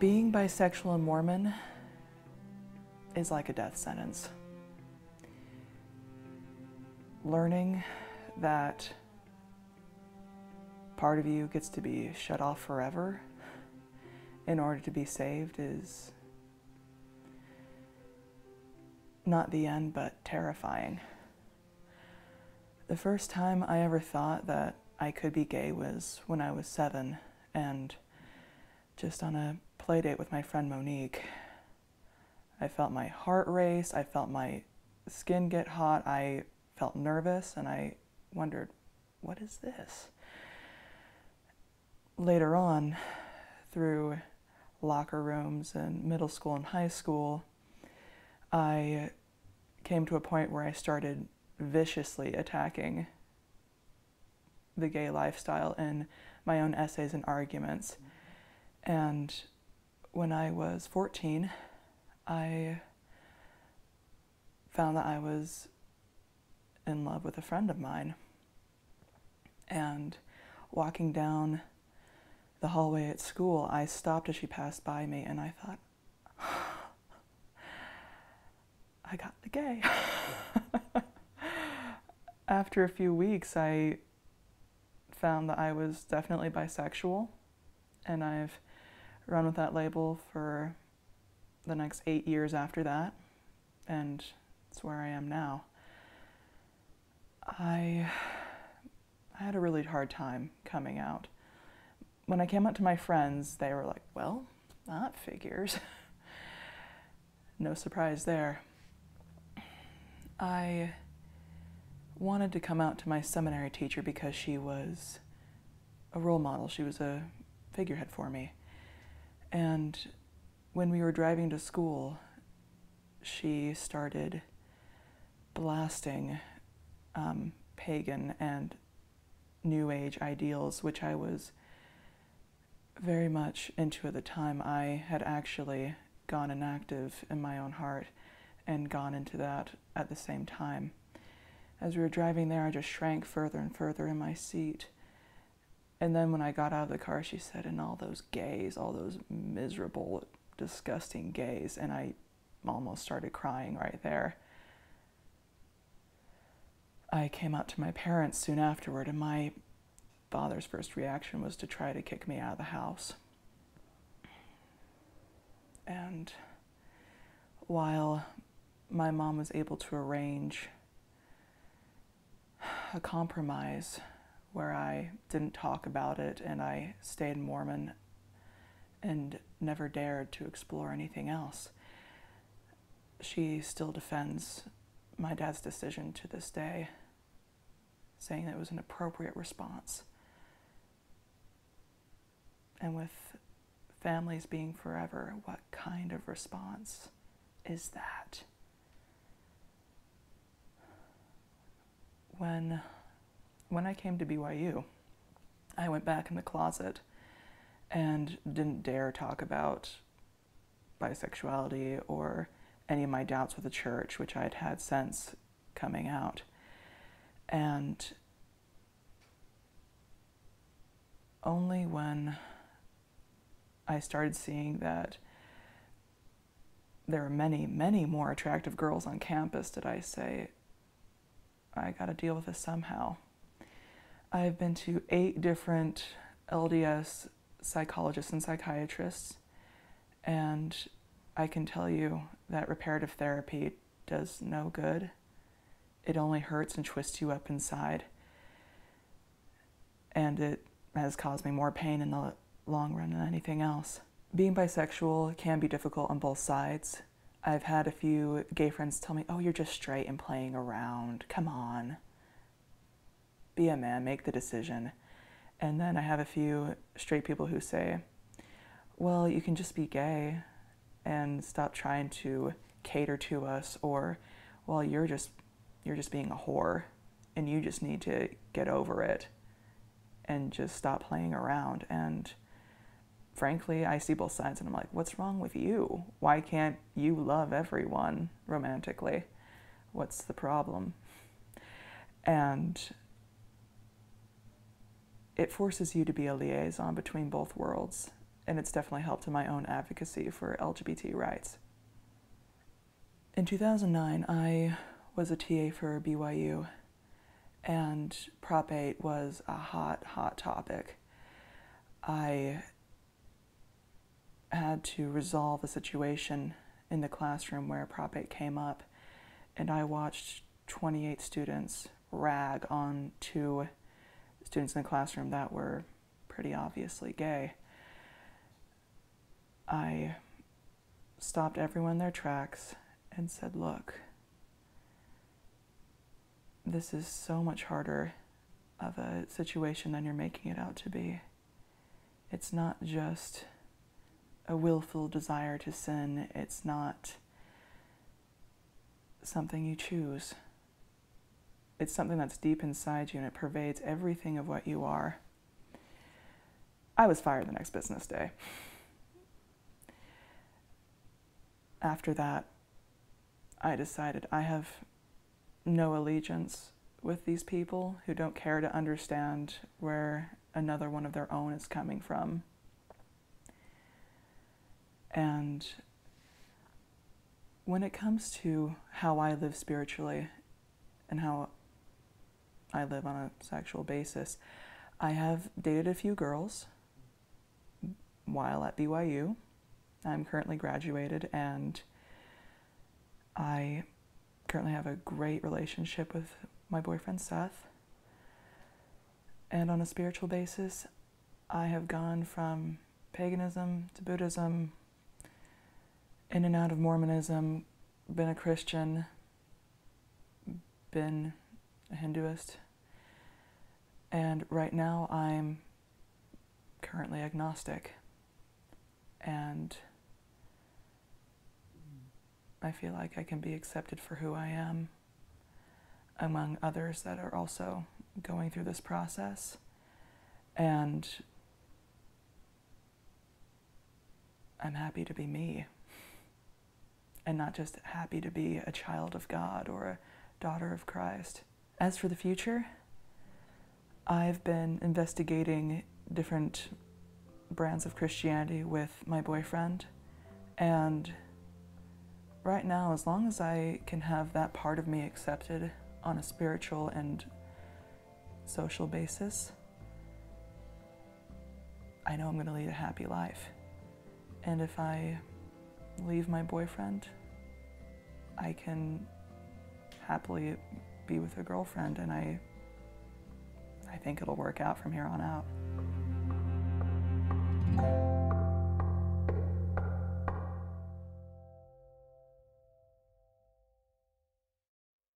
Being bisexual and Mormon is like a death sentence. Learning that part of you gets to be shut off forever in order to be saved is not the end, but terrifying. The first time I ever thought that I could be gay was when I was 7, and just on a play date with my friend Monique. I felt my heart race, I felt my skin get hot, I felt nervous, and I wondered, what is this? Later on, through locker rooms in middle school and high school, I came to a point where I started viciously attacking the gay lifestyle in my own essays and arguments. And when I was 14, I found that I was in love with a friend of mine. And walking down the hallway at school, I stopped as she passed by me, and I thought, I got the gay. After a few weeks, I found that I was definitely bisexual, and I've run with that label for the next 8 years after that, and it's where I am now. I had a really hard time coming out. When I came out to my friends, they were like, well, that figures. No surprise there. I wanted to come out to my seminary teacher because she was a role model. She was a figurehead for me. And when we were driving to school, she started blasting pagan and New Age ideals, which I was very much into at the time. I had actually gone inactive in my own heart and gone into that at the same time. As we were driving there, I just shrank further and further in my seat. And then when I got out of the car, she said, and all those gays, all those miserable, disgusting gays, and I almost started crying right there. I came out to my parents soon afterward, and my father's first reaction was to try to kick me out of the house. And while my mom was able to arrange a compromise where I didn't talk about it and I stayed Mormon and never dared to explore anything else, she still defends my dad's decision to this day, saying that it was an appropriate response. And with families being forever, what kind of response is that? When I came to BYU, I went back in the closet and didn't dare talk about bisexuality or any of my doubts with the church, which I'd had since coming out. And only when I started seeing that there were many, many more attractive girls on campus did I say, I gotta deal with this somehow. I've been to 8 different LDS psychologists and psychiatrists, and I can tell you that reparative therapy does no good. It only hurts and twists you up inside, and it has caused me more pain in the long run than anything else. Being bisexual can be difficult on both sides. I've had a few gay friends tell me, oh, you're just straight and playing around. Come on. Be a man, make the decision. And then I have a few straight people who say, well, you can just be gay and stop trying to cater to us, or, well, you're just being a whore and you just need to get over it and just stop playing around. And frankly, I see both sides and I'm like, what's wrong with you? Why can't you love everyone romantically? What's the problem? And it forces you to be a liaison between both worlds. and it's definitely helped in my own advocacy for LGBT rights. In 2009, I was a TA for BYU, and Prop 8 was a hot topic. I had to resolve a situation in the classroom where Prop 8 came up, and I watched 28 students rag on 2 students in the classroom that were pretty obviously gay. I stopped everyone in their tracks and said, look, this is so much harder of a situation than you're making it out to be. It's not just a willful desire to sin. It's not something you choose. It's something that's deep inside you, and it pervades everything of what you are. I was fired the next business day. After that, I decided I have no allegiance with these people who don't care to understand where another one of their own is coming from. And when it comes to how I live spiritually and how I live on a sexual basis, I have dated a few girls while at BYU. I'm currently graduated, and I currently have a great relationship with my boyfriend Seth. And on a spiritual basis, I have gone from paganism to Buddhism, in and out of Mormonism, been a Christian, been a Hinduist, and right now I'm currently agnostic. And I feel like I can be accepted for who I am among others that are also going through this process. And I'm happy to be me, and not just happy to be a child of God or a daughter of Christ. As for the future, I've been investigating different brands of Christianity with my boyfriend, and right now, as long as I can have that part of me accepted on a spiritual and social basis, I know I'm going to lead a happy life. And if I leave my boyfriend, I can happily be with a girlfriend, and I think it'll work out from here on out.